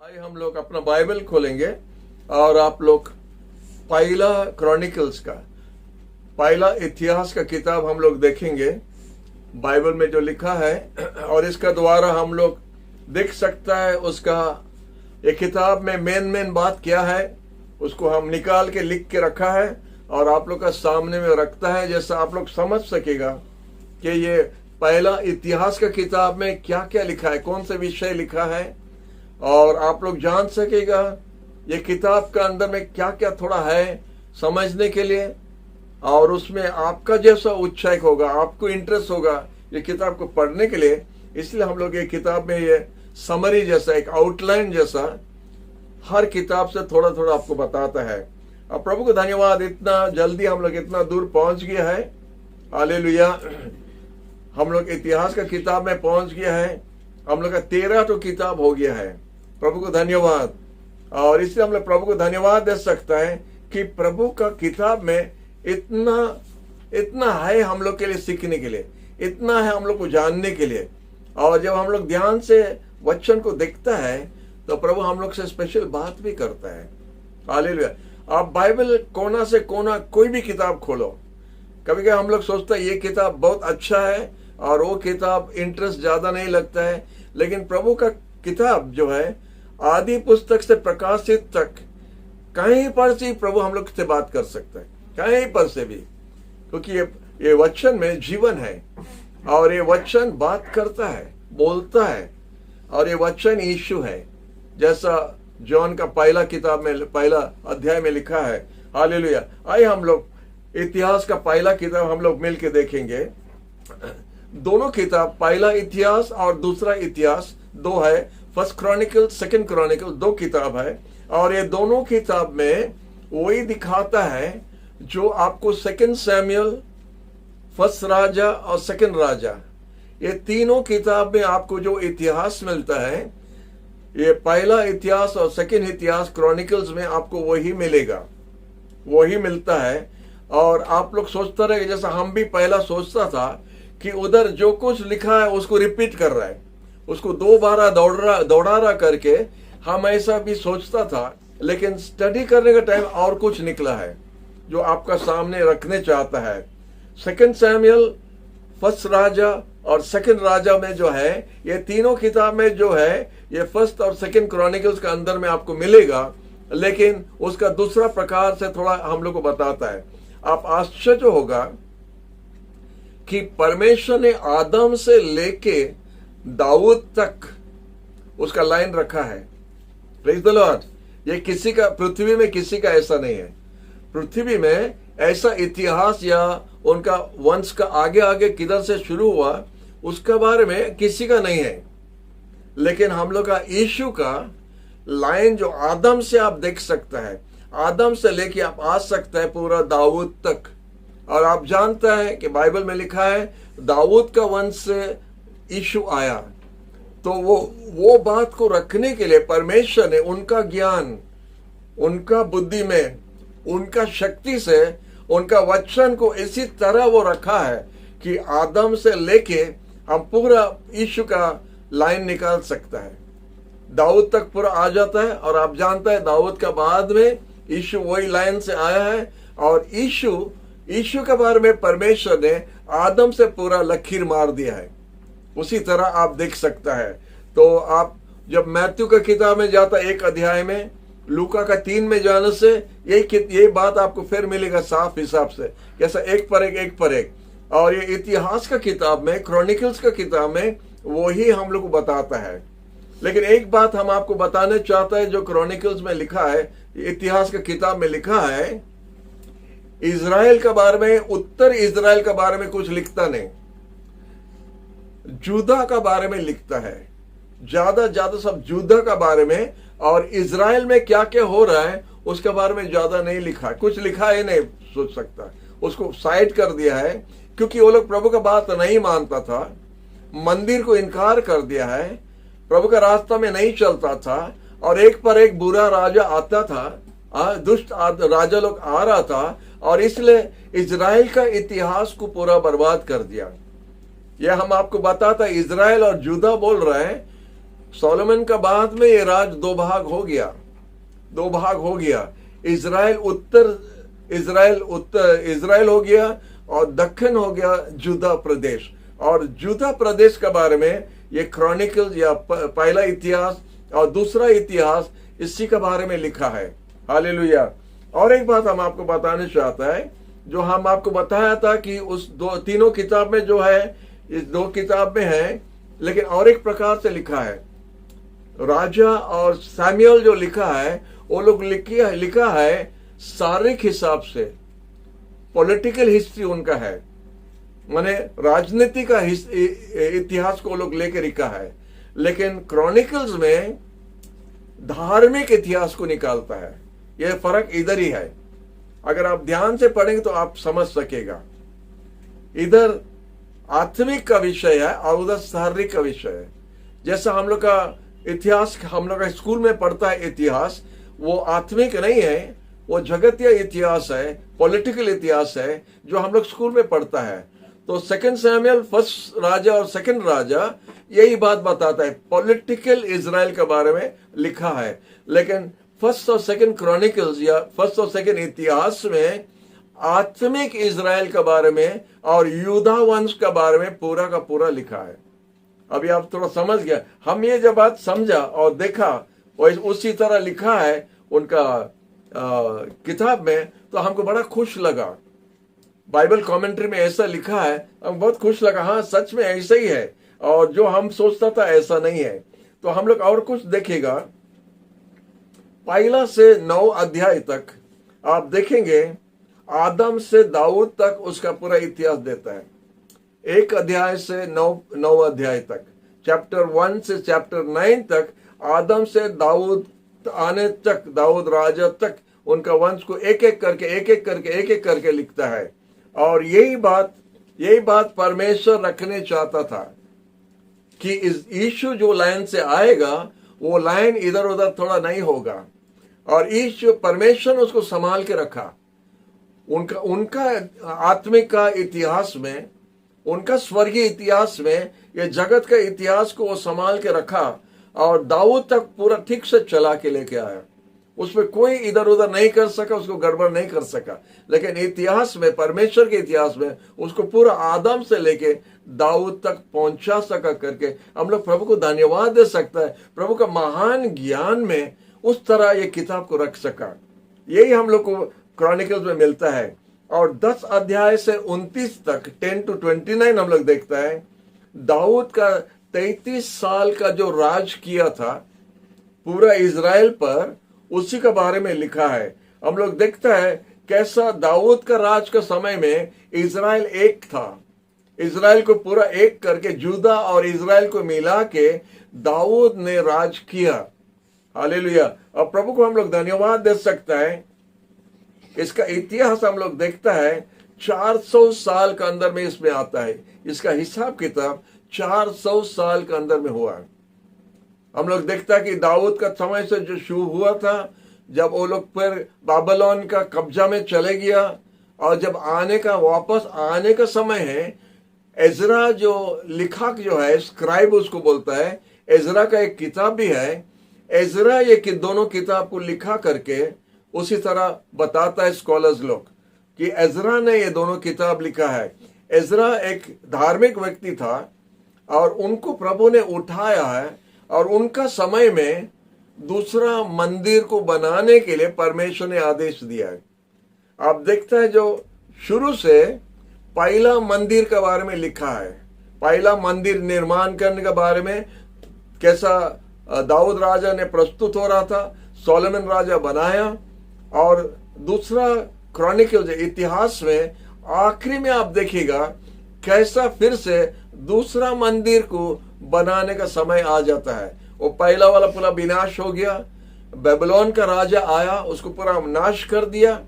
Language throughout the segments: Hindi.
आइए हम लोग अपना बाइबल खोलेंगे और आप लोग पहला क्रॉनिकल्स का, पहला इतिहास का किताब हम लोग देखेंगे बाइबल में जो लिखा है। और इसका द्वारा हम लोग देख सकता है उसका ये किताब में मेन बात क्या है, उसको हम निकाल के लिख के रखा है और आप लोग का सामने में रखता है, जैसा आप लोग समझ सकेगा कि ये पहला इतिहास का किताब में क्या क्या लिखा है, कौन से विषय लिखा है, और आप लोग जान सकेगा ये किताब का अंदर में क्या क्या थोड़ा है समझने के लिए। और उसमें आपका जैसा उत्साह होगा, आपको इंटरेस्ट होगा ये किताब को पढ़ने के लिए, इसलिए हम लोग ये किताब में ये समरी जैसा, एक आउटलाइन जैसा हर किताब से थोड़ा थोड़ा आपको बताता है। अब प्रभु को धन्यवाद, इतना जल्दी हम लोग इतना दूर पहुंच गया है। हालेलुया। हम लोग इतिहास का किताब में पहुंच गया है, हम लोग का 13 तो किताब हो गया है। प्रभु को धन्यवाद। और इसलिए हम लोग प्रभु को धन्यवाद दे सकता है कि प्रभु का किताब में इतना है हम लोग के लिए सीखने के लिए, इतना है हम लोग को जानने के लिए। और जब हम लोग ध्यान से वचन को देखता है तो प्रभु हम लोग से स्पेशल बात भी करता है। हालेलुया। आप बाइबल कोना से कोना कोई भी किताब खोलो, कभी कभी हम लोग सोचते हैं ये किताब बहुत अच्छा है और वो किताब इंटरेस्ट ज्यादा नहीं लगता है, लेकिन प्रभु का किताब जो है आदि पुस्तक से प्रकाशित तक कहीं पर से प्रभु हम लोग से बात कर सकता है, कहीं पर से भी, क्योंकि ये वचन में जीवन है और ये वचन बात करता है, बोलता है, और ये वचन यीशु है, जैसा जॉन का पहला किताब में पहला अध्याय में लिखा है। हालेलुया। आइए हम लोग इतिहास का पहला किताब हम लोग मिलके देखेंगे। दोनों किताब, पहला इतिहास और दूसरा इतिहास दो है, फर्स्ट क्रॉनिकल सेकंड क्रॉनिकल, दो किताब है। और ये दोनों किताब में वही दिखाता है जो आपको सेकंड सैमुएल, फर्स्ट राजा और सेकंड राजा, ये तीनों किताब में आपको जो इतिहास मिलता है, ये पहला इतिहास और सेकंड इतिहास क्रॉनिकल्स में आपको वही मिलेगा, वही मिलता है। और आप लोग सोचता रहे, जैसा हम भी पहला सोचता था कि उधर जो कुछ लिखा है उसको रिपीट कर रहा है, उसको दोबारा दौड़ा रहा करके हम ऐसा भी सोचता था, लेकिन स्टडी करने का टाइम और कुछ निकला है जो आपका सामने रखने चाहता है। सेकंड सैमुएल, फर्स्ट राजा और सेकंड राजा में जो है, ये तीनों किताब में जो है ये फर्स्ट और सेकंड क्रॉनिकल्स का अंदर में आपको मिलेगा, लेकिन उसका दूसरा प्रकार से थोड़ा हम लोग को बताता है। आप आश्चर्य होगा कि परमेश्वर ने आदम से लेके दाऊद तक उसका लाइन रखा है। Praise the Lord. ये किसी का, पृथ्वी में किसी का ऐसा नहीं है। पृथ्वी में ऐसा इतिहास या उनका वंश का आगे आगे किधर से शुरू हुआ उसके बारे में किसी का नहीं है, लेकिन हम लोग का यीशु का लाइन जो आदम से आप देख सकता है, आदम से लेके आप आ सकता है पूरा दाऊद तक। और आप जानता है कि बाइबल में लिखा है दाऊद का वंश से यीशु आया। तो वो बात को रखने के लिए परमेश्वर ने उनका ज्ञान, उनका बुद्धि में, उनका शक्ति से उनका वचन को इसी तरह वो रखा है कि आदम से लेके हम पूरा यीशु का लाइन निकाल सकता है, दाऊद तक पूरा आ जाता है। और आप जानता है दाऊद का बाद में यीशु वही लाइन से आया है। और यीशु के बारे में परमेश्वर ने आदम से पूरा लकीर मार दिया है, उसी तरह आप देख सकता है। तो आप जब मैथ्यू का किताब में जाता है 1 अध्याय में, लूका का 3 में जाने से यही बात आपको फिर मिलेगा साफ हिसाब से, कैसा एक पर एक। और ये इतिहास का किताब में, क्रॉनिकल्स का किताब में वही हम लोग को बताता है। लेकिन एक बात हम आपको बताने चाहता है जो क्रॉनिकल्स में लिखा है, इतिहास का किताब में लिखा है, इज़राइल के बारे में, उत्तर इज़राइल के बारे में कुछ लिखता नहीं, जूदा का बारे में लिखता है, ज्यादा सब जूदा का बारे में। और इज़राइल में क्या क्या हो रहा है उसके बारे में ज्यादा नहीं लिखा है, कुछ लिखा ही नहीं सोच सकता, उसको साइड कर दिया है, क्योंकि वो लोग प्रभु का बात नहीं मानता था, मंदिर को इनकार कर दिया है, प्रभु का रास्ता में नहीं चलता था, और एक पर एक बुरा राजा आता था, दुष्ट राजा लोग आ रहा था, और इसलिए इज़राइल का इतिहास को पूरा बर्बाद कर दिया। यह हम आपको बताता, इज़राइल और जूदा बोल रहे हैं सोलोमन का बाद में ये राज दो भाग हो गया। इजराइल हो गया और दक्षिण हो गया जुदा प्रदेश। और जुदा प्रदेश के बारे में ये क्रॉनिकल्स या पहला इतिहास और दूसरा इतिहास इसी के बारे में लिखा है। हालेलुया। और एक बात हम आपको बताने चाहता है, जो हम आपको बताया था कि उस तीनों किताब में जो है, इस दो किताब में है, लेकिन और एक प्रकार से लिखा है। राजा और सैमुएल जो लिखा है, वो लोग लिखा है शारीरिक हिसाब से, पॉलिटिकल हिस्ट्री उनका है, माने राजनीति का इतिहास को लोग लेकर लिखा है। लेकिन क्रॉनिकल्स में धार्मिक इतिहास को निकालता है। यह फर्क इधर ही है। अगर आप ध्यान से पढ़ेंगे तो आप समझ सकेगा। इधर आत्मिक का विषय है और उधर शारीरिक का विषय है। जैसा हम लोग का इतिहास, हम लोग का स्कूल में पढ़ता है इतिहास, वो आत्मिक नहीं है, वो जगतीय इतिहास है, पॉलिटिकल इतिहास है, जो हम लोग स्कूल में पढ़ता है। तो सेकंड सैमुएल, फर्स्ट राजा और सेकंड राजा यही बात बताता है, पॉलिटिकल इजराइल के बारे में लिखा है। लेकिन फर्स्ट और सेकंड क्रॉनिकल्स या फर्स्ट और सेकंड इतिहास में आत्मिक इजराइल के बारे में और यूदा वंश के बारे में पूरा का पूरा लिखा है। अभी आप थोड़ा समझ गया। हम ये जब बात समझा और देखा उसी तरह लिखा है उनका किताब में, तो हमको बड़ा खुश लगा। बाइबल कमेंट्री में ऐसा लिखा है, हम बहुत खुश लगा। हाँ, सच में ऐसा ही है, और जो हम सोचता था ऐसा नहीं है। तो हम लोग और कुछ देखेगा। पहला से 9 अध्याय तक आप देखेंगे, आदम से दाऊद तक उसका पूरा इतिहास देता है। 1 अध्याय से 9 अध्याय तक, चैप्टर 1 से चैप्टर 9 तक, आदम से दाऊद आने तक, दाऊद राजा तक, उनका वंश को एक एक करके लिखता है। और यही बात परमेश्वर रखने चाहता था कि इस यीशु जो लाइन से आएगा, वो लाइन इधर उधर थोड़ा नहीं होगा। और यीशु, परमेश्वर उसको संभाल के रखा। उनका आत्मिक का इतिहास में, उनका स्वर्गीय इतिहास में, ये जगत का इतिहास को वो संभाल के रखा और दाऊद तक पूरा ठीक से चला के लेके आया। उसमें कोई इधर उधर नहीं कर सका, उसको गड़बड़ नहीं कर सका। लेकिन इतिहास में, परमेश्वर के इतिहास में, उसको पूरा आदम से लेके दाऊद तक पहुंचा सका करके हम लोग प्रभु को धन्यवाद दे सकता है। प्रभु का महान ज्ञान में उस तरह ये किताब को रख सका। यही हम लोग को क्रॉनिकल्स में मिलता है। और 10 अध्याय से 29 तक, 10 to 29 हम लोग देखता है, दाऊद का 33 साल का जो राज किया था पूरा इजराइल पर, उसी के बारे में लिखा है। हम लोग देखता है कैसा दाऊद का राज का समय में इजराइल एक था। इजराइल को पूरा एक करके, जुदा और इजराइल को मिला के दाऊद ने राज किया। हालेलुया। और प्रभु को हम लोग धन्यवाद दे सकता है। इसका इतिहास हम लोग देखता है 400 साल के अंदर में इसमें आता है। इसका हिसाब किताब 400 साल के अंदर में हुआ है। हम लोग देखता है कि दाऊद का समय से जो शुरू हुआ था, जब वो लोग फिर बाबलोन का कब्जा में चले गया, और जब वापस आने का समय है, एजरा जो लिखक जो है, स्क्राइब उसको बोलता है, एजरा का एक किताब भी है। एजरा ये दोनों किताब को लिखा करके उसी तरह बताता है स्कॉलर्स लोग कि एजरा ने ये दोनों किताब लिखा है। एजरा एक धार्मिक व्यक्ति था और उनको प्रभु ने उठाया है, और उनका समय में दूसरा मंदिर को बनाने के लिए परमेश्वर ने आदेश दिया है। आप देखते हैं जो शुरू से पहला मंदिर के बारे में लिखा है, पहला मंदिर निर्माण करने के बारे में कैसा दाऊद राजा ने प्रस्तुत हो रहा था, सोलोमन राजा बनाया। और दूसरा क्रॉनिकल इतिहास में आखिरी में आप देखिएगा कैसा फिर से दूसरा मंदिर को बनाने का समय आ जाता है। वो पहला वाला पूरा विनाश हो गया, बेबीलोन का राजा आया, उसको पूरा नाश कर दिया।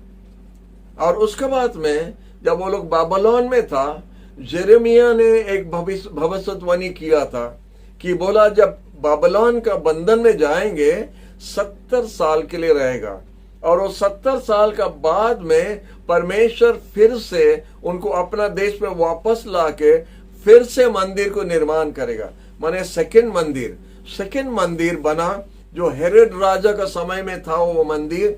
और उसके बाद में जब वो लोग बाबलोन में था, जेरेमिया ने एक भविष्यवाणी किया था कि बोला जब बाबलोन का बंधन में जाएंगे 70 साल के लिए रहेगा, और वो 70 साल का बाद में परमेश्वर फिर से उनको अपना देश में वापस लाके फिर से मंदिर को निर्माण करेगा। माने सेकंड मंदिर। सेकंड मंदिर बना जो हेरोद राजा का समय में था। वो मंदिर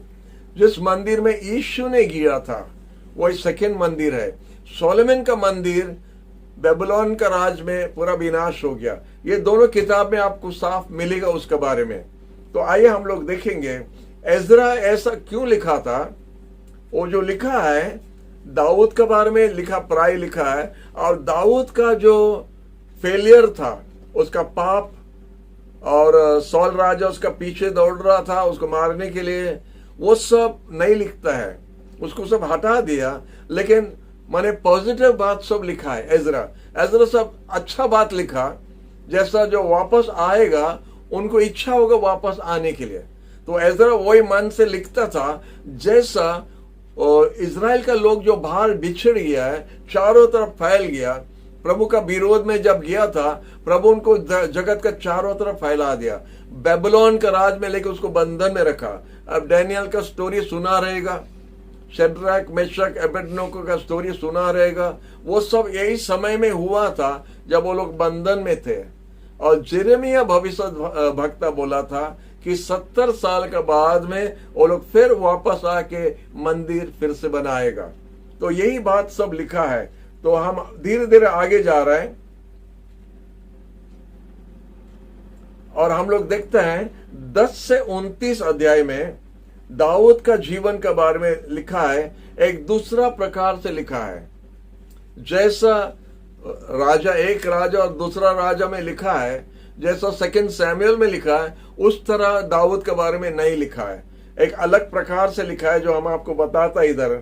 जिस मंदिर में यीशु ने गिरा था वही सेकंड मंदिर है। सोलोमन का मंदिर बेबीलोन का राज में पूरा विनाश हो गया। ये दोनों किताब में आपको साफ मिलेगा उसके बारे में। तो आइए हम लोग देखेंगे एजरा ऐसा क्यों लिखा था। वो जो लिखा है दाऊद के बारे में लिखा, प्राय लिखा है, और दाऊद का जो फेलियर था, उसका पाप, और सौल राजा उसका पीछे दौड़ रहा था उसको मारने के लिए, वो सब नहीं लिखता है, उसको सब हटा दिया। लेकिन माने पॉजिटिव बात सब लिखा है। एजरा सब अच्छा बात लिखा, जैसा जो वापस आएगा उनको इच्छा होगा वापस आने के लिए। तो एजरा वही मन से लिखता था जैसा इजराइल का लोग जो बाहर बिछड़ गया है, चारों तरफ फैल गया, प्रभु का विरोध में जब गया था, प्रभु उनको जगत का चारों तरफ फैला दिया, बेबीलोन का राज में लेकर उसको बंधन में रखा। अब डैनियल का स्टोरी सुना रहेगा, शेड्रक मेशक अबेदनगो का स्टोरी सुना रहेगा। वो सब यही समय में हुआ था जब वो लोग बंधन में थे। और यिर्मयाह भविष्य भक्ता बोला था कि 70 साल के बाद में वो लोग फिर वापस आके मंदिर फिर से बनाएगा। तो यही बात सब लिखा है। तो हम धीरे धीरे आगे जा रहे हैं और हम लोग देखते हैं 10 से 29 अध्याय में दाऊद का जीवन के बारे में लिखा है। एक दूसरा प्रकार से लिखा है, जैसा राजा एक राजा और दूसरा राजा में लिखा है, जैसा सेकंड सैमुएल में लिखा है, उस तरह दाऊद के बारे में नहीं लिखा है। एक अलग प्रकार से लिखा है जो हम आपको बताता इधर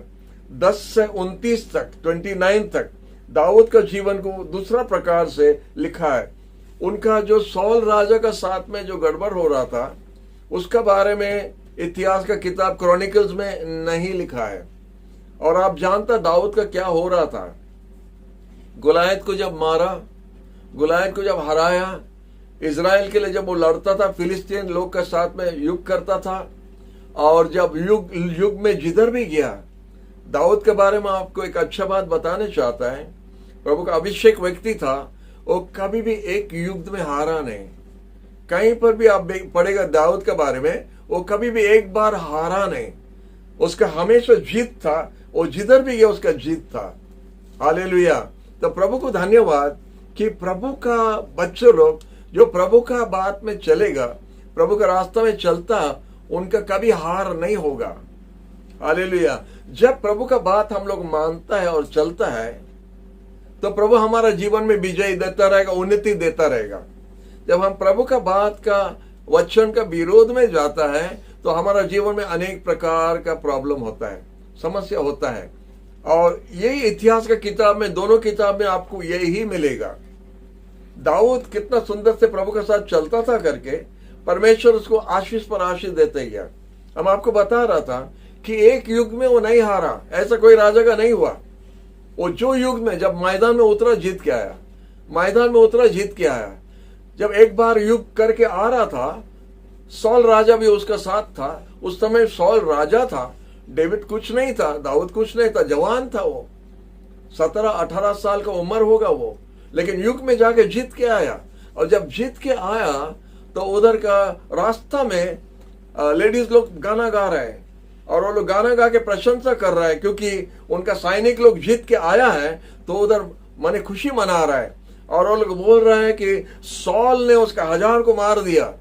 10 से 29 तक 29 तक दाऊद का जीवन को दूसरा प्रकार से लिखा है। उनका जो सौल राजा का साथ में जो गड़बड़ हो रहा था उसका बारे में इतिहास का किताब क्रॉनिकल्स में नहीं लिखा है। और आप जानता दाऊद का क्या हो रहा था। गुलायत को जब मारा, गुलायत को जब हराया, इजराइल के लिए जब वो लड़ता था, फिलिस्तीन लोग के साथ में युद्ध करता था, और जब युग में जिधर भी गया, दाऊद के बारे में आपको एक अच्छा बात बताने चाहता है। प्रभु का अभिषेक व्यक्ति था, वो कभी भी एक युद्ध में हारा नहीं। कहीं पर भी आप पढ़ेगा दाऊद के बारे में, वो कभी भी एक बार हारा नहीं, उसका हमेशा जीत था। वो जिधर भी गया उसका जीत था। हालेलुया। तो प्रभु को धन्यवाद कि प्रभु का बच्चे लोग जो प्रभु का बात में चलेगा, प्रभु का रास्ता में चलता, उनका कभी हार नहीं होगा। हालेलुया। जब प्रभु का बात हम लोग मानता है और चलता है तो प्रभु हमारा जीवन में विजय देता रहेगा, उन्नति देता रहेगा। जब हम प्रभु का बात का वचन का विरोध में जाता है तो हमारा जीवन में अनेक प्रकार का प्रॉब्लम होता है, समस्या होता है। और यही इतिहास का किताब में, दोनों किताब में आपको यही मिलेगा। दाऊद कितना सुंदर से प्रभु के साथ चलता था करके परमेश्वर उसको आशीष पर आशीष देते गया। हम आपको बता रहा था कि एक युग में वो नहीं हारा, ऐसा कोई राजा का नहीं हुआ। वो जो युग में जब मैदान में उतरा जीत के आया, मैदान में उतरा जीत के आया। जब एक बार युग करके आ रहा था, सौल राजा भी उसका साथ था। उस समय सौल राजा था, डेविड कुछ नहीं था, दाऊद कुछ नहीं था, जवान था वो, 17-18 साल का उम्र होगा वो, लेकिन युग में जाके जीत के आया। और जब जीत के आया तो उधर का रास्ता में लेडीज लोग गाना गा रहे हैं और वो लोग गाना गा के प्रशंसा कर रहा है, क्योंकि उनका सैनिक लोग जीत के आया है। तो उधर माने खुशी मना रहा है और वो लोग बोल रहे हैं कि सौल ने उसका 1000 को मार दिया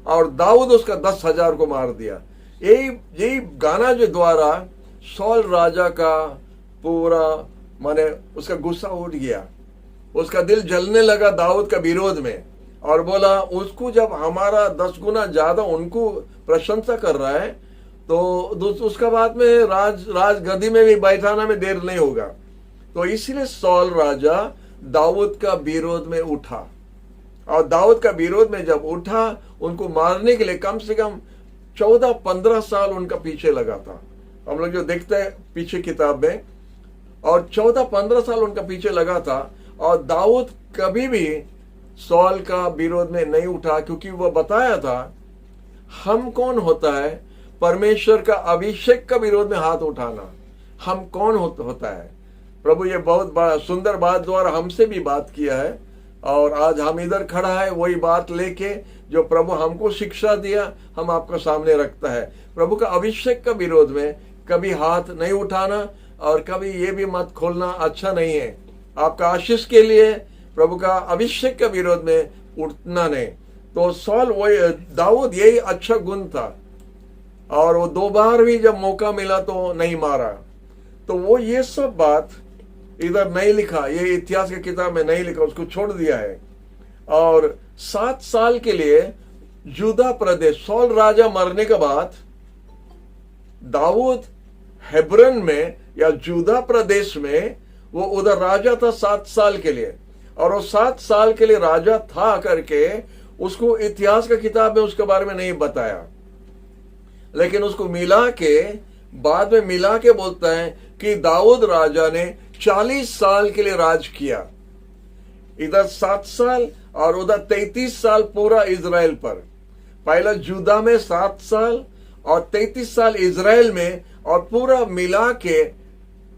और दाऊद उसका 10,000 को मार दिया। यही गाना जो द्वारा सौल राजा का पूरा माने उसका गुस्सा उठ गया, उसका दिल जलने लगा दाऊद का विरोध में, और बोला उसको जब हमारा 10 गुना ज्यादा उनको प्रशंसा कर रहा है तो उसका बाद में राज गद्दी में भी बैठाना में देर नहीं होगा। तो इसलिए सौल राजा दाऊद का विरोध में उठा, और दाऊद का विरोध में जब उठा, उनको मारने के लिए कम से कम 14-15 साल उनका पीछे लगा था। हम लोग जो देखते हैं पीछे किताब में, और 14-15 साल उनका पीछे लगा था। और दाऊद कभी भी सौल का विरोध में नहीं उठा, क्योंकि वह बताया था हम कौन होता है परमेश्वर का अभिषेक का विरोध में हाथ उठाना। हम कौन होता है। प्रभु ये बहुत सुंदर बात द्वारा हमसे भी बात किया है। और आज हम इधर खड़ा है वही बात लेके जो प्रभु हमको शिक्षा दिया हम आपको सामने रखता है। प्रभु का अभिषेक का विरोध में कभी हाथ नहीं उठाना और कभी ये भी मत खोलना अच्छा नहीं है। आपका आशीष के लिए प्रभु का अभिषेक का विरोध में उठना नहीं। तो सॉल वही दाऊद यही अच्छा गुण था और वो 2 बार भी जब मौका मिला तो नहीं मारा। तो वो ये सब बात इधर नहीं लिखा, ये इतिहास की किताब में नहीं लिखा, उसको छोड़ दिया है। और 7 साल के लिए यूदा प्रदेश, सॉल राजा मरने के बाद दाऊद हेब्रोन में या यूदा प्रदेश में वो उधर राजा था 7 साल के लिए। और वो 7 साल के लिए राजा था करके उसको इतिहास का किताब में उसके बारे में नहीं बताया, लेकिन उसको मिला के बाद में मिला के बोलता है कि दाऊद राजा ने 40 साल के लिए राज किया, इधर 7 साल और उधर 33 साल पूरा इजराइल पर। पहला यूदा में 7 साल और 33 साल इजराइल में, और पूरा मिला के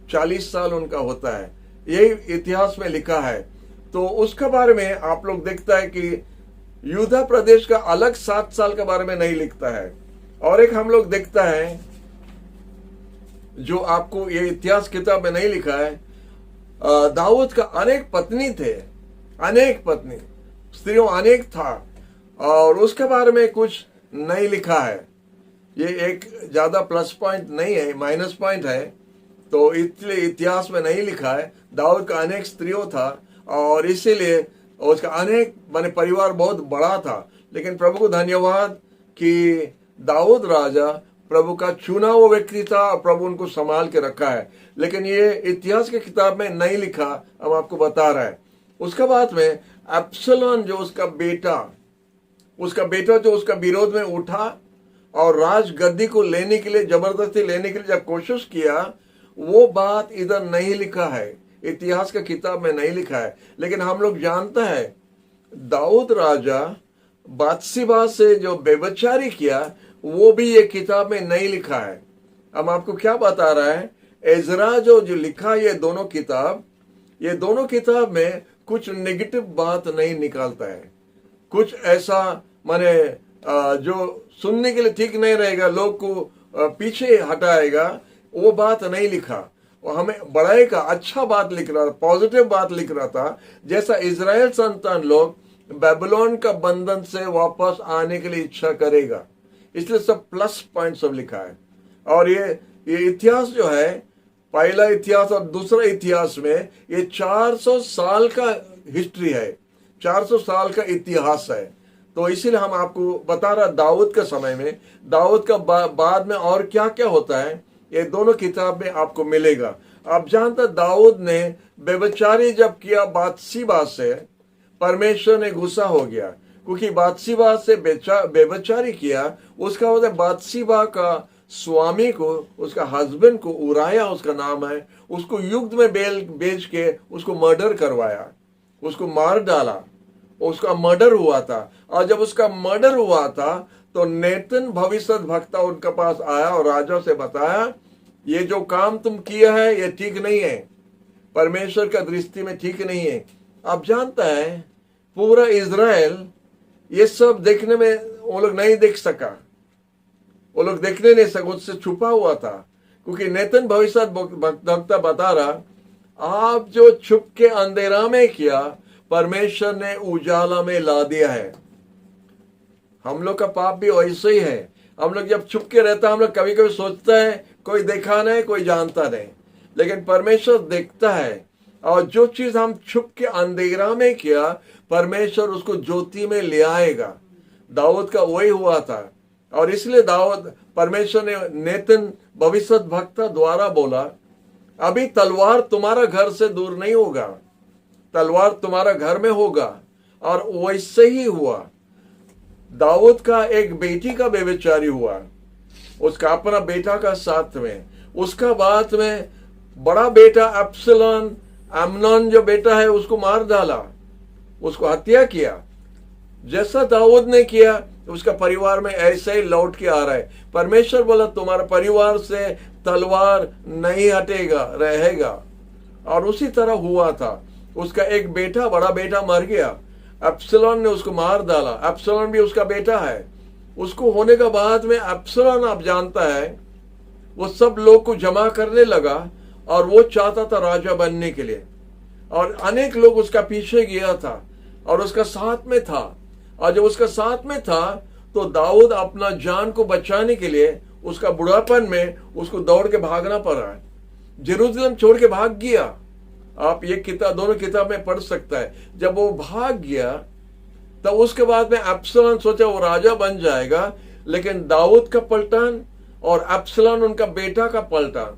40 साल उनका होता है। यही इतिहास में लिखा है। तो उसके बारे में आप लोग देखता है कि यूदा प्रदेश का अलग 7 साल के बारे में नहीं लिखता है। और एक हम लोग देखता है जो आपको ये इतिहास किताब में नहीं लिखा है, दाऊद का अनेक पत्नी थे, अनेक पत्नी, स्त्रियों अनेक था, और उसके बारे में कुछ नहीं लिखा है। ये एक ज्यादा प्लस पॉइंट नहीं है, माइनस पॉइंट है। तो इसलिए इतिहास में नहीं लिखा है। दाऊद का अनेक स्त्रियों था और इसीलिए उसका अनेक माने परिवार बहुत बड़ा था। लेकिन प्रभु को धन्यवाद कि दाऊद राजा प्रभु का चुना हुआ व्यक्ति था और प्रभु उनको संभाल के रखा है। लेकिन ये इतिहास की किताब में नहीं लिखा, हम आपको बता रहा है। उसके बाद में अब्सलोम जो उसका बेटा जो उसका विरोध में उठा और राज गद्दी को लेने के लिए, जबरदस्ती लेने के लिए जब कोशिश किया, वो बात इधर नहीं लिखा है, इतिहास का किताब में नहीं लिखा है। लेकिन हम लोग जानते हैं दाऊद राजा बातशिबा से जो बेविचारी किया वो भी ये किताब में नहीं लिखा है। अब आपको क्या बता रहा है, एजरा जो लिखा ये दोनों किताब में कुछ नेगेटिव बात नहीं निकालता है, कुछ ऐसा माने जो सुनने के लिए ठीक नहीं रहेगा, लोग को पीछे हटाएगा, वो बात नहीं लिखा। वो हमें बढ़ाई का अच्छा बात लिख रहा था, पॉजिटिव बात लिख रहा था, जैसा इजराइल संतान लोग बेबीलोन का बंधन से वापस आने के लिए इच्छा करेगा। इसलिए सब प्लस पॉइंट सब लिखा है। और ये इतिहास जो है, पहला इतिहास और दूसरा इतिहास में ये 400 साल का हिस्ट्री है, 400 साल का इतिहास है। तो इसीलिए हम आपको बता रहा दाऊद के समय में, दाऊद का बाद में और क्या क्या होता है, ये दोनों किताब में आपको मिलेगा। आप जानते दाऊद ने बेविचारी जब किया बातशिबा से, परमेश्वर ने गुस्सा हो गया, क्योंकि बातशिबा से बेविचारी किया। उसका होता है बातशिबा का स्वामी को, उसका हस्बैंड को, उराया उसका नाम है, उसको युद्ध में बेच के उसको मर्डर करवाया, उसको मार डाला, उसका मर्डर हुआ था। और जब उसका मर्डर हुआ था तो नेतन भविष्यद्वक्ता उनके पास आया और राजा से बताया, ये जो काम तुम किया है ये ठीक नहीं है, परमेश्वर का दृष्टि में ठीक नहीं है। आप जानता है पूरा इजराइल ये सब देखने में वो लोग नहीं देख सका, वो लोग देखने नहीं सका, उससे छुपा हुआ था। क्योंकि नेतन भविष्यद्वक्ता बता रहा, आप जो छुप के अंधेरा में किया परमेश्वर ने उजाला में ला दिया है। हम लोग का पाप भी वैसे ही है। हम लोग जब छुप के रहता है, हम लोग कभी कभी सोचता है कोई देखा नहीं, कोई जानता नहीं, लेकिन परमेश्वर देखता है। और जो चीज हम छुप के अंधेरा में किया, परमेश्वर उसको ज्योति में ले आएगा। दाऊद का वही हुआ था। और इसलिए दाऊद, परमेश्वर ने नेतन भविष्यद्वक्ता द्वारा बोला, अभी तलवार तुम्हारा घर से दूर नहीं होगा, तलवार तुम्हारा घर में होगा। और वैसे ही हुआ। दाऊद का एक बेटी का बेविचारी हुआ, उसका अपना बेटा का साथ में। उसका बाद में बड़ा बेटा अब्सलोम, अम्नोन जो बेटा है उसको मार डाला, उसको हत्या किया। जैसा दाऊद ने किया उसका परिवार में ऐसे ही लौट के आ रहा है। परमेश्वर बोला तुम्हारा परिवार से तलवार नहीं हटेगा, रहेगा। और उसी तरह हुआ था। उसका एक बेटा, बड़ा बेटा मर गया, अब्सलोम ने उसको मार डाला। अब्सलोम भी उसका बेटा है। उसको होने के बाद में अब्सलोम, आप जानता है, वो सब लोग को जमा करने लगा और वो चाहता था राजा बनने के लिए, और अनेक लोग उसका पीछे गया था और उसका साथ में था। और जब उसका साथ में था तो दाऊद अपना जान को बचाने के लिए उसका बुढ़ापन में उसको दौड़ के भागना पड़ा, जेरूसलम छोड़ के भाग गया। आप ये किताब, दोनों किताब में पढ़ सकता है। जब वो भाग गया तब उसके बाद में अब्सलोम सोचा वो राजा बन जाएगा, लेकिन दाऊद का पलटन और अब्सलोम उनका बेटा का पलटन,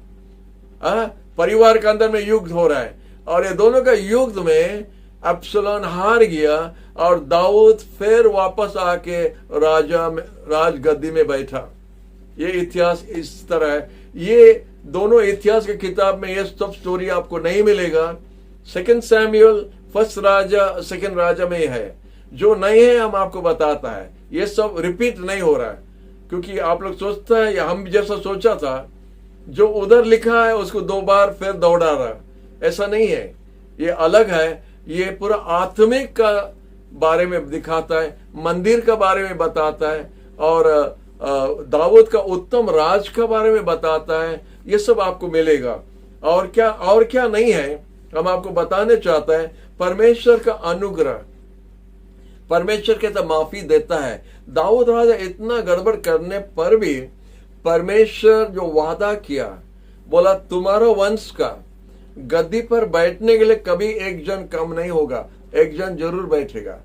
परिवार के अंदर में युद्ध हो रहा है, और ये दोनों का युद्ध में अब्सलोम हार गया और दाऊद फिर वापस आके राजगद्दी में बैठा। ये इतिहास इस तरह है। ये दोनों इतिहास की किताब में ये सब स्टोरी आपको नहीं मिलेगा। सेकंड सैमुएल, फर्स्ट राजा, सेकंड राजा में है। जो नहीं है हम आपको बताता है, ये सब रिपीट नहीं हो रहा है, क्योंकि आप लोग सोचता है या हम जैसा सोचा था, जो उधर लिखा है उसको 2 बार फिर दौड़ा रहा, ऐसा नहीं है। ये अलग है। ये पूरा आत्मिक का बारे में दिखाता है, मंदिर का बारे में बताता है, और दाऊद का उत्तम राज का बारे में बताता है। ये सब आपको मिलेगा। और क्या नहीं है, हम आपको बताने चाहता है परमेश्वर का अनुग्रह। परमेश्वर के तो माफी देता है। दाऊद राजा इतना गड़बड़ करने पर भी परमेश्वर जो वादा किया, बोला तुम्हारा वंश का गद्दी पर बैठने के लिए कभी एक जन कम नहीं होगा, एक जन जरूर बैठेगा।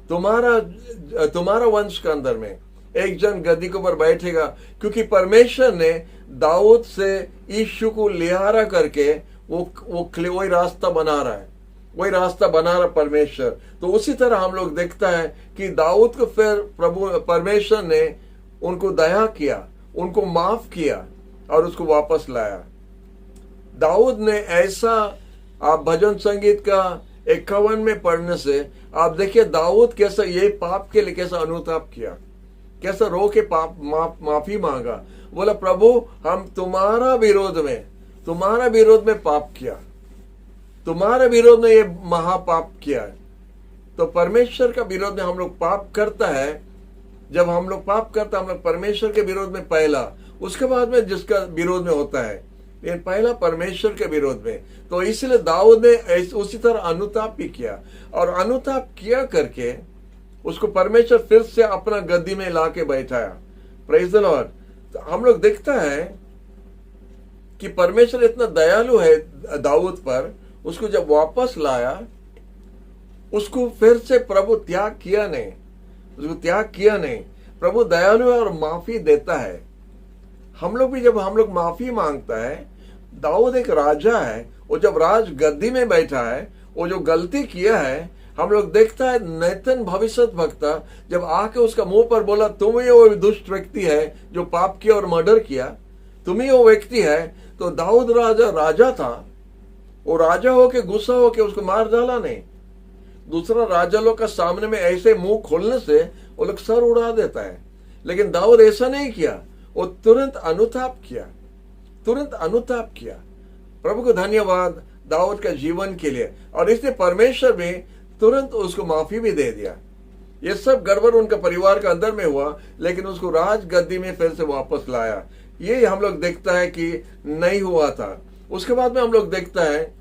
तुम्हारा वंश के अंदर में एक जन गद्दी के ऊपर बैठेगा, क्योंकि परमेश्वर ने दाऊद से यीशु को लिहारा करके वही रास्ता बना रहा है, वही रास्ता बना रहा परमेश्वर। तो उसी तरह हम लोग देखता है कि दाऊद को फिर परमेश्वर ने उनको दया किया, उनको माफ किया और उसको वापस लाया। दाऊद ने ऐसा, आप भजन संगीत का 51 में पढ़ने से आप देखिए दाऊद कैसा ये पाप के लिए कैसा अनुताप किया, कैसा रो के पाप माफी मांगा। बोला प्रभु हम तुम्हारा विरोध में पाप किया, तुम्हारे विरोध में ये महापाप किया है। तो परमेश्वर का विरोध में हम लोग पाप करता है। जब हम लोग पाप करता है हम लोग परमेश्वर के विरोध में पहला, उसके बाद में जिसका विरोध में होता है, लेकिन पहला परमेश्वर के विरोध में। तो इसलिए दाऊद ने उसी तरह अनुताप भी किया, और अनुताप किया करके उसको परमेश्वर फिर से अपना गद्दी में लाके बैठाया। Praise the Lord. तो हम लोग देखता है कि परमेश्वर इतना दयालु है दाऊद पर, उसको जब वापस लाया उसको फिर से प्रभु त्याग किया नहीं। प्रभु दयालु है और माफी देता है। हम लोग भी जब हम लोग माफी मांगता है, दाऊद एक राजा है, वो जब राज गद्दी में बैठा है, वो जो गलती किया है, हम लोग देखता है नैतन भविष्यद्वक्ता जब आके उसका मुंह पर बोला तुम ही वो दुष्ट व्यक्ति है जो पाप किया और मर्डर किया, तुम ही वो व्यक्ति है। तो दाऊद राजा था, वो राजा होके गुस्सा होके उसको मार डाला नहीं। दूसरा राजा लोग का सामने में ऐसे मुंह खोलने से वो लोग सर उड़ा देता है, लेकिन दाऊद ऐसा नहीं किया। वो तुरंत अनुताप किया। प्रभु को धन्यवाद दाऊद का जीवन के लिए। और इसलिए परमेश्वर ने तुरंत उसको माफी भी दे दिया। ये सब गड़बड़ उनका परिवार के अंदर में हुआ, लेकिन उसको राज गद्दी में फिर से वापस लाया। ये हम लोग देखता है कि नहीं हुआ था। उसके बाद में हम लोग देखता है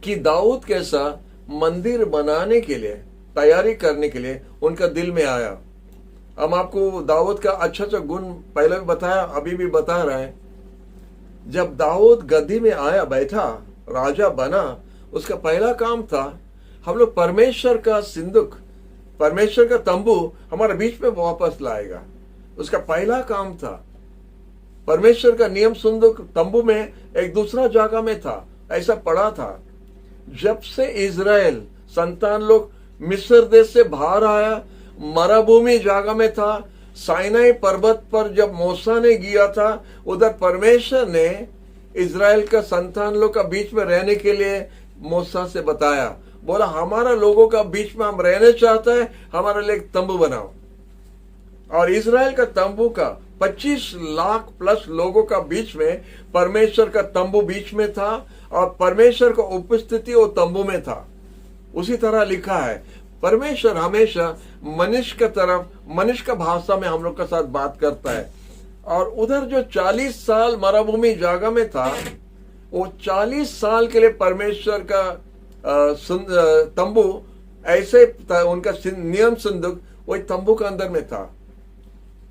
कि दाऊद कैसा मंदिर बनाने के लिए तैयारी करने के लिए उनका दिल में आया। हम आपको दाऊद का अच्छा गुण पहले भी बताया, अभी भी बता रहे हैं। जब दाऊद गद्दी में आया, बैठा, राजा बना, उसका पहला काम था हम लोग परमेश्वर का सिंदूक, परमेश्वर का तंबू हमारे बीच में वापस लाएगा। उसका पहला काम था। परमेश्वर का नियम सिंदूक तंबू में एक दूसरा जगह में था, ऐसा पड़ा था। जब से इजराइल संतान लोग मिस्र देश से बाहर आया, मरुभूमि जगह में था, साइनाई पर्वत पर जब मूसा ने गया था, उधर परमेश्वर ने इजराइल का संतान लोग का बीच में रहने के लिए मूसा से बताया, बोला हमारा लोगों का बीच में हम रहने चाहते हैं, हमारे लिए एक तंबू बनाओ। और इजराइल का तंबू का 25 लाख प्लस लोगों का बीच में परमेश्वर का तंबू बीच में था, और परमेश्वर का उपस्थिति वो तंबू में था। उसी तरह लिखा है परमेश्वर हमेशा मनुष्य की तरफ, मनुष्य का भाषा में हम लोग के साथ बात करता है। और उधर जो 40 साल मरुभूमि जगह में था, वो 40 साल के लिए परमेश्वर का तंबू ऐसे उनका नियम संदूक वही तंबू के अंदर में था।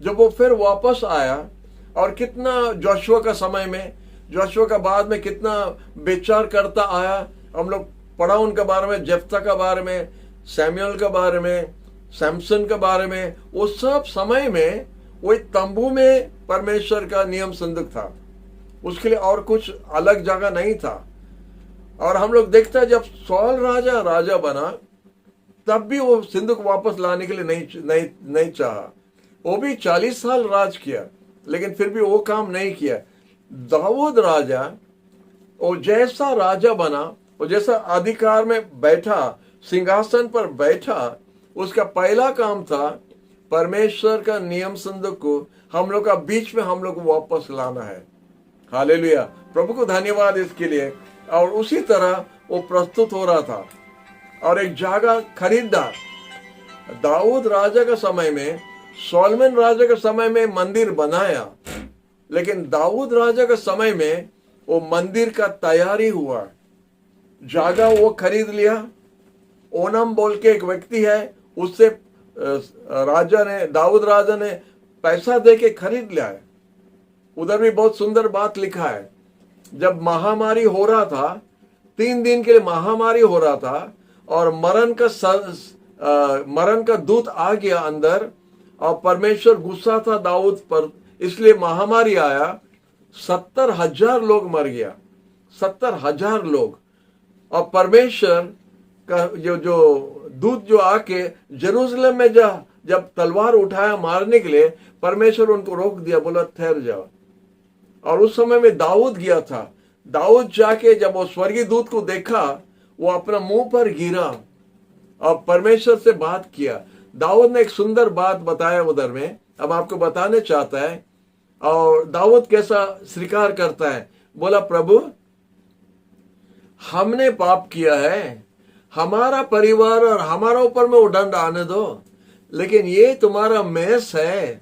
जब वो फिर वापस आया, और कितना जोशुआ का समय में, जोशुआ का बाद में कितना विचार करता आया। हम लोग पढ़ा उनके बारे में, जेफ्ता के बारे में, सैमुअल के बारे में, सैमसन के बारे में। वो सब समय में वही तंबू में परमेश्वर का नियम संदूक था, उसके लिए और कुछ अलग जगह नहीं था। और हम लोग देखते हैं जब सौल राजा बना, तब भी वो संदूक वापस लाने के लिए नहीं चाहा। वो भी 40 साल राज किया, लेकिन फिर भी वो काम नहीं किया। दाऊद राजा, वो जैसा राजा बना, वो जैसा अधिकार में बैठा, सिंहासन पर बैठा, उसका पहला काम था परमेश्वर का नियम संदूक को हम लोग का बीच में हम लोग को वापस लाना है। हालेलुया, प्रभु को धन्यवाद इसके लिए। और उसी तरह वो प्रस्तुत हो रहा था और एक जगह खरीदा। दाऊद राजा का समय में, सोलोमन राजा के समय में मंदिर बनाया, लेकिन दाऊद राजा के समय में वो मंदिर का तैयारी हुआ, जगह वो खरीद लिया। ओनम बोल के एक व्यक्ति है, उससे दाऊद राजा ने पैसा दे के खरीद लिया है। उधर भी बहुत सुंदर बात लिखा है, जब महामारी हो रहा था, 3 दिन के लिए महामारी हो रहा था, और मरण का दूत आ गया अंदर, और परमेश्वर गुस्सा था दाऊद पर, इसलिए महामारी आया। 70,000 लोग मर गया, 70,000 लोग। और परमेश्वर का जो दूत जो आके जेरूसलम में जब तलवार उठाया मारने के लिए, परमेश्वर उनको रोक दिया, बोला ठहर जाओ। और उस समय में दाऊद गया था। दाऊद जाके जब वो स्वर्गीय दूत को देखा, वो अपना मुंह पर गिरा और परमेश्वर से बात किया। दाऊद ने एक सुंदर बात बताया उधर में, अब आपको बताने चाहता है। और दाऊद कैसा स्वीकार करता है, बोला प्रभु हमने पाप किया है, हमारा परिवार और हमारा ऊपर में वो दंड आने दो, लेकिन ये तुम्हारा मेस है।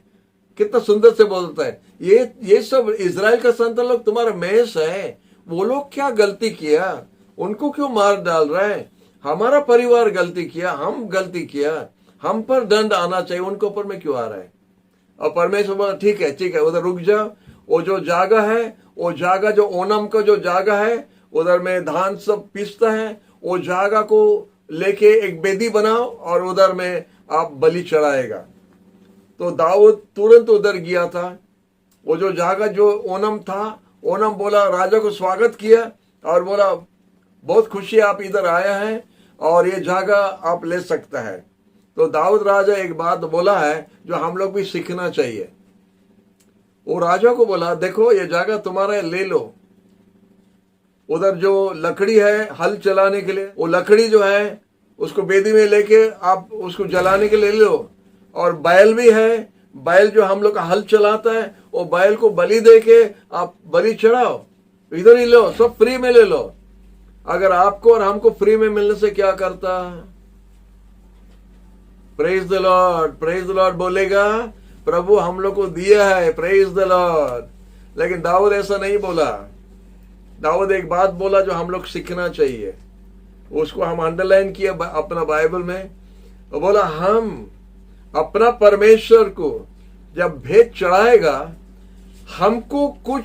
कितना सुंदर से बोलता है, ये सब इजराइल का संतान लोग तुम्हारा मेस है। वो लोग क्या गलती किया, उनको क्यों मार डाल रहे हैं? हमारा परिवार गलती किया, हम गलती किया, हम पर दंड आना चाहिए, उनके ऊपर में क्यों आ रहा है? और परमेश्वर बोला ठीक है, उधर रुक जाओ। वो जो जगह है, वो जगह जो ओनम का जो जगह है, उधर में धान सब पीसता है, वो जगह को लेके एक बेदी बनाओ और उधर में आप बलि चढ़ाएगा। तो दाऊद तुरंत उधर गया था। वो जो जगह जो ओनम था, ओनम बोला, राजा को स्वागत किया और बोला बहुत खुशी आप इधर आया है और ये जगह आप ले सकता है। तो दाऊद राजा एक बात बोला है जो हम लोग भी सीखना चाहिए। वो राजा को बोला देखो ये जगह तुम्हारा ले लो, उधर जो लकड़ी है हल चलाने के लिए, वो लकड़ी जो है उसको बेदी में लेके आप उसको जलाने के लिए ले लो। और बैल भी है, बैल जो हम लोग का हल चलाता है, वो बैल को बलि दे के आप बलि चढ़ाओ, इधर ही लो, सब फ्री में ले लो। अगर आपको और हमको फ्री में मिलने से क्या करता? Praise the Lord, praise the Lord बोलेगा, प्रभु हम लोग को दिया है, प्रेज द लॉर्ड। लेकिन दाऊद ऐसा नहीं बोला। दाऊद एक बात बोला जो हम लोग सीखना चाहिए, उसको हम अंडरलाइन किया अपना बाइबल में। तो बोला हम अपना परमेश्वर को जब भेंट चढ़ाएगा, हमको कुछ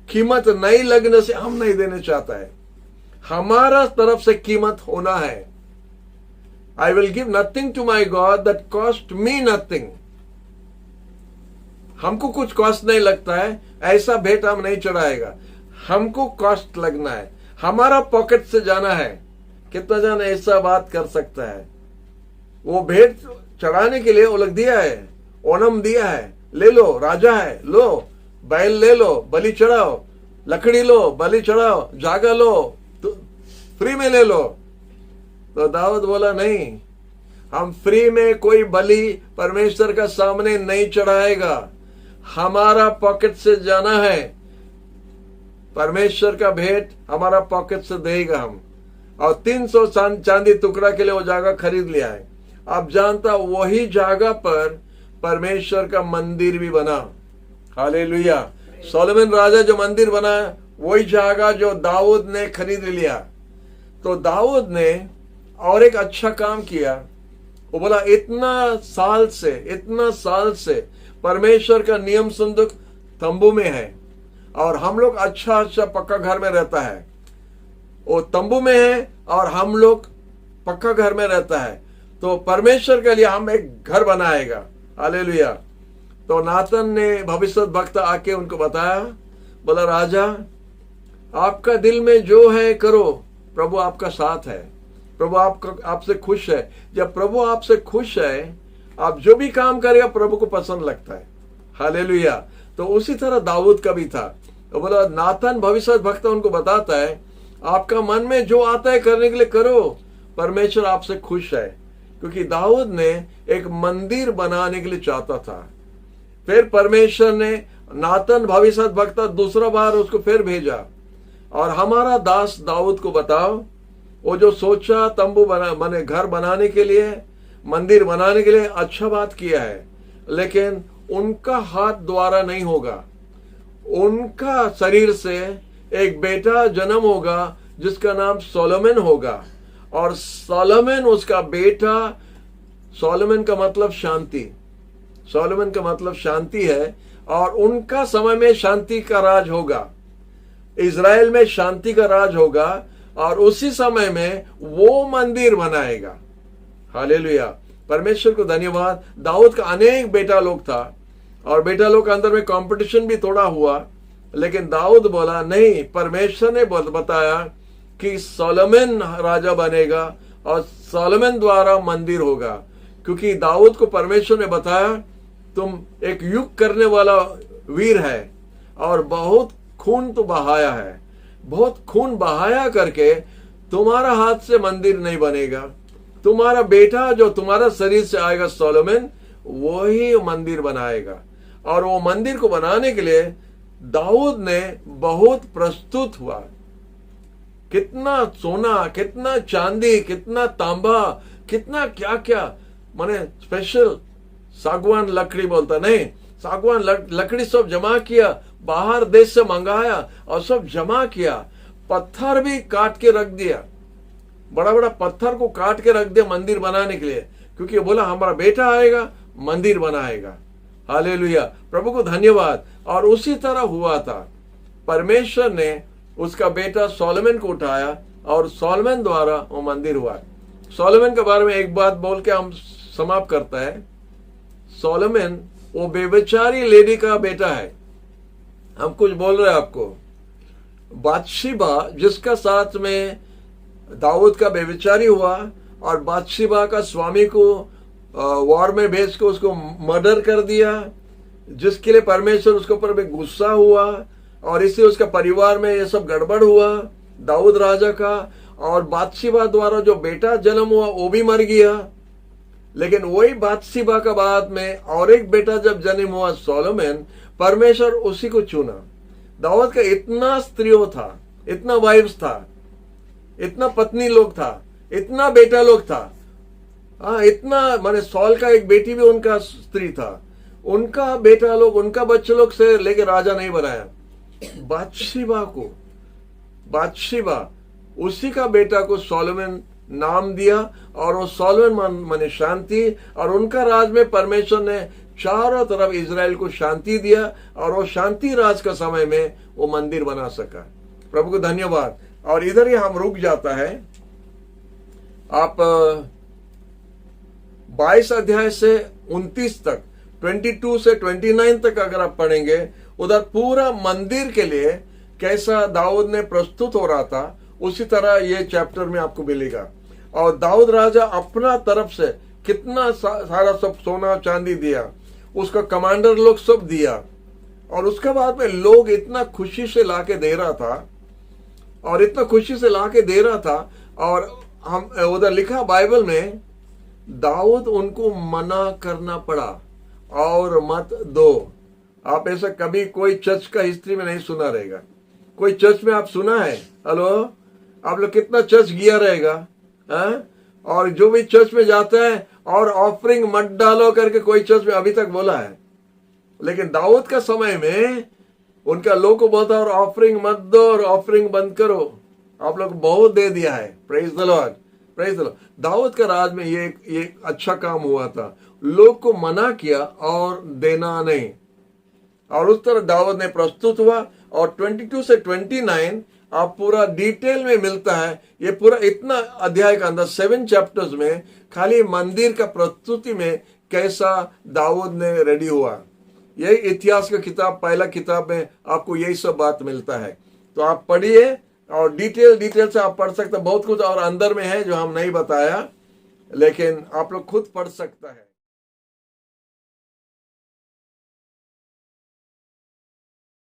कीमत नहीं लगने से हम नहीं देने चाहता है, हमारा तरफ से कीमत होना है। I will give nothing to my God that cost me nothing. हमको कुछ कॉस्ट नहीं लगता है, ऐसा भेंट हम नहीं चढ़ाएगा, हमको कॉस्ट लगना है, हमारा पॉकेट से जाना है। कितना जन ऐसा बात कर सकता है? वो भेंट चढ़ाने के लिए वो लोग दिया है, ओनम दिया है, ले लो, राजा है, लो बैल ले लो, बलि चढ़ाओ, लकड़ी लो, बलि चढ़ाओ, जागा लो, तो फ्री में ले लो। तो दाऊद बोला नहीं, हम फ्री में कोई बलि परमेश्वर का सामने नहीं चढ़ाएगा, हमारा पॉकेट से जाना है। परमेश्वर का भेंट हमारा पॉकेट से देगा हम, और 300 चांदी टुकड़ा के लिए वो जगह खरीद लिया है। आप जानता वही जगह पर परमेश्वर का मंदिर भी बना। हालेलुया। सोलोमन राजा जो मंदिर बना वही जगह जो दाऊद ने खरीद लिया। तो दाऊद ने और एक अच्छा काम किया। वो बोला इतना साल से परमेश्वर का नियम संदूक तंबू में है, और हम लोग अच्छा पक्का घर में रहता है। वो तंबू में है और हम लोग पक्का घर में रहता है, तो परमेश्वर के लिए हम एक घर बनाएगा। हालेलुया। तो नातन ने भविष्य वक्त आके उनको बताया, बोला राजा आपका दिल में जो है करो, प्रभु आपका साथ है, प्रभु आपसे खुश है। जब प्रभु आपसे खुश है, आप जो भी काम करेगा प्रभु को पसंद लगता है। हालेलुया। तो उसी तरह दाऊद का भी था। तो बोला नातन भविष्य वक्त उनको बताता है, आपका मन में जो आता है करने के लिए करो, परमेश्वर आपसे खुश है। क्योंकि दाऊद ने एक मंदिर बनाने के लिए चाहता था। फिर परमेश्वर ने नातन भविष्य वक्त दूसरा बार उसको फिर भेजा, और हमारा दास दाऊद को बताओ, वो जो सोचा तंबू बने घर बनाने के लिए, मंदिर बनाने के लिए, अच्छा बात किया है, लेकिन उनका हाथ द्वारा नहीं होगा। उनका शरीर से एक बेटा जन्म होगा जिसका नाम सोलोमन होगा, और सोलोमन उसका बेटा। सोलोमन का मतलब शांति, सोलोमन का मतलब शांति है, और उनका समय में शांति का राज होगा, इज़राइल में शांति का राज होगा, और उसी समय में वो मंदिर बनाएगा। हालेलुया। परमेश्वर को धन्यवाद। दाऊद का अनेक बेटा लोग था, और बेटा लोग के अंदर में कंपटीशन भी थोड़ा हुआ, लेकिन दाऊद बोला नहीं, परमेश्वर ने बताया कि सोलोमन राजा बनेगा और सोलोमन द्वारा मंदिर होगा। क्योंकि दाऊद को परमेश्वर ने बताया तुम एक युग करने वाला वीर है, और बहुत खून तो बहाया है, बहुत खून बहाया करके तुम्हारा हाथ से मंदिर नहीं बनेगा, तुम्हारा बेटा जो तुम्हारा शरीर से आएगा सोलोमन, वही मंदिर बनाएगा। और वो मंदिर को बनाने के लिए दाऊद ने बहुत प्रस्तुत हुआ। कितना सोना, कितना चांदी, कितना तांबा, कितना क्या क्या, माने स्पेशल सागवान लकड़ी बोलता नहीं, सागवान लकड़ी सब जमा किया, बाहर देश से मंगाया और सब जमा किया। पत्थर भी काट के रख दिया, बड़ा बड़ा पत्थर को काट के रख दिया मंदिर बनाने के लिए, क्योंकि बोला हमारा बेटा आएगा मंदिर बनाएगा। हालेलुया। प्रभु को धन्यवाद। और उसी तरह हुआ था। परमेश्वर ने उसका बेटा सोलोमन को उठाया, और सोलोमन द्वारा वो मंदिर हुआ। सोलोमन के बारे में एक बात बोल के हम समाप्त करता है। सोलोमन वो बेबचारी लेडी का बेटा है। हम कुछ बोल रहे हैं आपको। बादशिबा जिसका साथ में दाऊद का बेबचारी हुआ, और बादशिबा का स्वामी को वॉर में भेज के उसको मर्डर कर दिया, जिसके लिए परमेश्वर उसके ऊपर भी गुस्सा हुआ, और इससे उसका परिवार में ये सब गड़बड़ हुआ दाऊद राजा का। और बादशिबा द्वारा जो बेटा जन्म हुआ वो भी मर गया। लेकिन वही बादशिबा का बाद में और एक बेटा जब जन्म हुआ सोलोमन, परमेश्वर उसी को चुना। दाऊद का इतना स्त्रियों था, इतना वाइफ्स था, इतना पत्नी लोग था, इतना बेटा लोग था, इतना माने सॉल का एक बेटी भी उनका स्त्री था, उनका बेटा लोग, उनका बच्चे लोग से लेके राजा नहीं बनाया। बादशिबा उसी का बेटा को सोलोमन नाम दिया, और वो सोलोमन माने शांति, और उनका राज में परमेश्वर ने चारों तरफ इज़राइल को शांति दिया, और वो शांति राज का समय में वो मंदिर बना सका। प्रभु को धन्यवाद। और इधर ही हम रुक जाता है। आप 22 अध्याय से 29 तक, 22 से 29 तक अगर आप पढ़ेंगे, उधर पूरा मंदिर के लिए कैसा दाऊद ने प्रस्तुत हो रहा था, उसी तरह ये चैप्टर में आपको मिलेगा। और दाऊद राजा अपना तरफ से कितना सारा सब सोना चांदी दिया, उसका कमांडर लोग सब दिया, और उसके बाद में लोग इतना खुशी से लाके दे रहा था, और इतना खुशी से लाके दे रहा था। और हम उधर लिखा बाइबल में, दाऊद उनको मना करना पड़ा और मत दो। आप ऐसा कभी कोई चर्च का हिस्ट्री में नहीं सुना रहेगा। कोई चर्च में आप सुना है? हेलो, आप लोग कितना चर्च गया रहेगा? हाँ? और जो भी चर्च में जाता है और ऑफरिंग मत डालो करके कोई चर्च में अभी तक बोला है? लेकिन दाऊद का समय में उनका लोग को बोलता और ऑफरिंग मत दो और ऑफरिंग बंद करो, आप लोग बहुत दे दिया है। Praise the Lord, praise the Lord. Dawood का राज में ये अच्छा काम हुआ था, लोग को मना किया और देना नहीं, और उस तरह दाऊद ने प्रस्तुत हुआ। और 22 से 29 आप पूरा डिटेल में मिलता है। ये पूरा इतना अध्याय का अंदर 7 चैप्टर्स में खाली मंदिर का प्रस्तुति में कैसा दाऊद ने रेडी हुआ, यही इतिहास का किताब, पहला किताब में आपको यही सब बात मिलता है। तो आप पढ़िए और डिटेल से आप पढ़ सकते हैं। बहुत कुछ और अंदर में है जो हम नहीं बताया, लेकिन आप लोग खुद पढ़ सकता है।